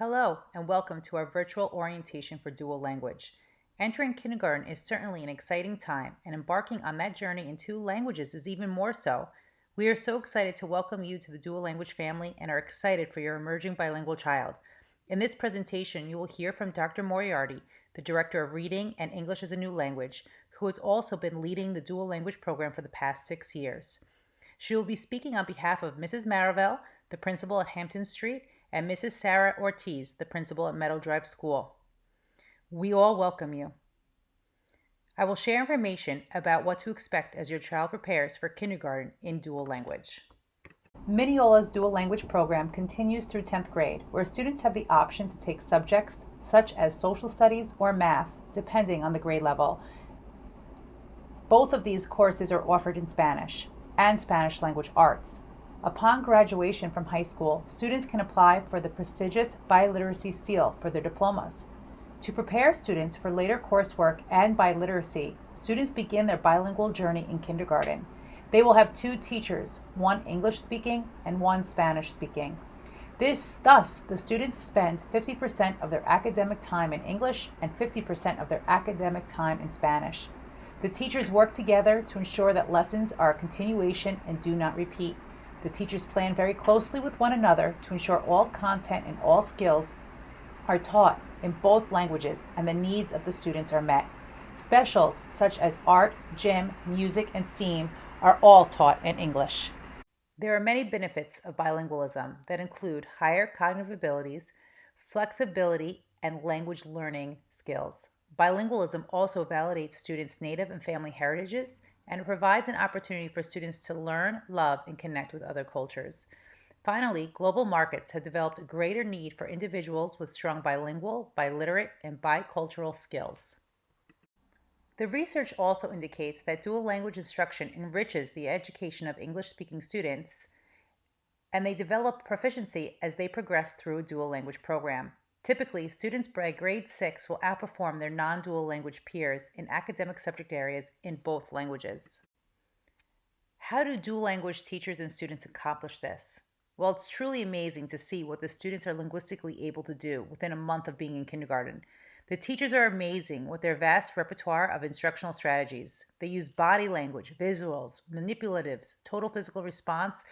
Hello, and welcome to our virtual orientation for dual language. Entering kindergarten is certainly an exciting time, and embarking on that journey in two languages is even more so. We are so excited to welcome you to the dual language family and are excited for your emerging bilingual child. In this presentation, you will hear from Dr. Moriarty, the Director of Reading and English as a New Language, who has also been leading the dual language program for the past 6 years. She will be speaking on behalf of Mrs. Maravel, the principal at Hampton Street, and Mrs. Sarah Ortiz, the principal at Meadow Drive School. We all welcome you. I will share information about what to expect as your child prepares for kindergarten in dual language. Mineola's dual language program continues through 10th grade, where students have the option to take subjects such as social studies or math, depending on the grade level. Both of these courses are offered in Spanish and Spanish language arts. Upon graduation from high school, students can apply for the prestigious biliteracy seal for their diplomas. To prepare students for later coursework and biliteracy, students begin their bilingual journey in kindergarten. They will have two teachers, one English-speaking and one Spanish-speaking. Thus, the students spend 50% of their academic time in English and 50% of their academic time in Spanish. The teachers work together to ensure that lessons are a continuation and do not repeat. The teachers plan very closely with one another to ensure all content and all skills are taught in both languages and the needs of the students are met. Specials such as art, gym, music, and STEAM are all taught in English. There are many benefits of bilingualism that include higher cognitive abilities, flexibility, and language learning skills. Bilingualism also validates students' native and family heritages, and it provides an opportunity for students to learn, love, and connect with other cultures. Finally, global markets have developed a greater need for individuals with strong bilingual, biliterate, and bicultural skills. The research also indicates that dual language instruction enriches the education of English-speaking students, and they develop proficiency as they progress through a dual language program. Typically, students by grade 6 will outperform their non-dual language peers in academic subject areas in both languages. How do dual language teachers and students accomplish this? Well, it's truly amazing to see what the students are linguistically able to do within a month of being in kindergarten. The teachers are amazing with their vast repertoire of instructional strategies. They use body language, visuals, manipulatives, total physical response,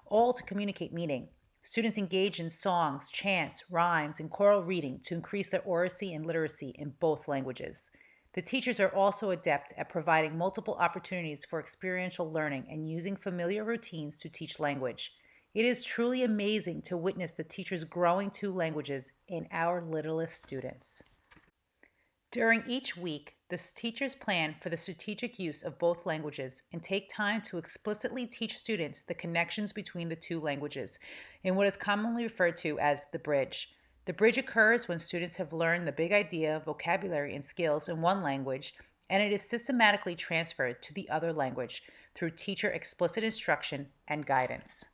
all to communicate meaning. Students engage in songs, chants, rhymes, and choral reading to increase their oracy and literacy in both languages. The teachers are also adept at providing multiple opportunities for experiential learning and using familiar routines to teach language. It is truly amazing to witness the teachers growing two languages in our littlest students. During each week, the teachers plan for the strategic use of both languages and take time to explicitly teach students the connections between the two languages in what is commonly referred to as the bridge. The bridge occurs when students have learned the big idea, vocabulary, and skills in one language, and it is systematically transferred to the other language through teacher explicit instruction and guidance.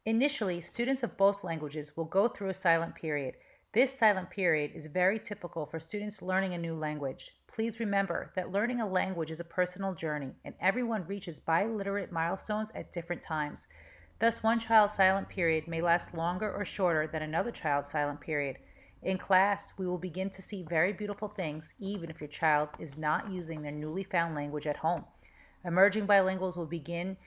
Initially, students of both languages will go through a silent period. This silent period is very typical for students learning a new language. Please remember that learning a language is a personal journey, and everyone reaches biliterate milestones at different times. Thus, one child's silent period may last longer or shorter than another child's silent period. In class, we will begin to see very beautiful things even if your child is not using their newly found language at home. Emerging bilinguals will begin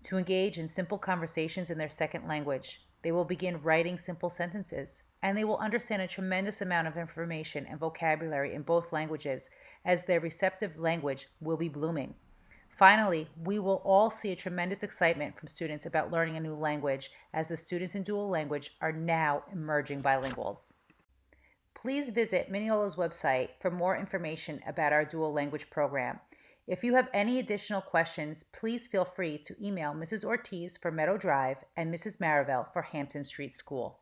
to engage in simple conversations in their second language. They will begin writing simple sentences, and they will understand a tremendous amount of information and vocabulary in both languages as their receptive language will be blooming. Finally, we will all see a tremendous excitement from students about learning a new language as the students in dual language are now emerging bilinguals. Please visit Mineola's website for more information about our dual language program. If you have any additional questions, please feel free to email Mrs. Ortiz for Meadow Drive and Mrs. Maravel for Hampton Street School.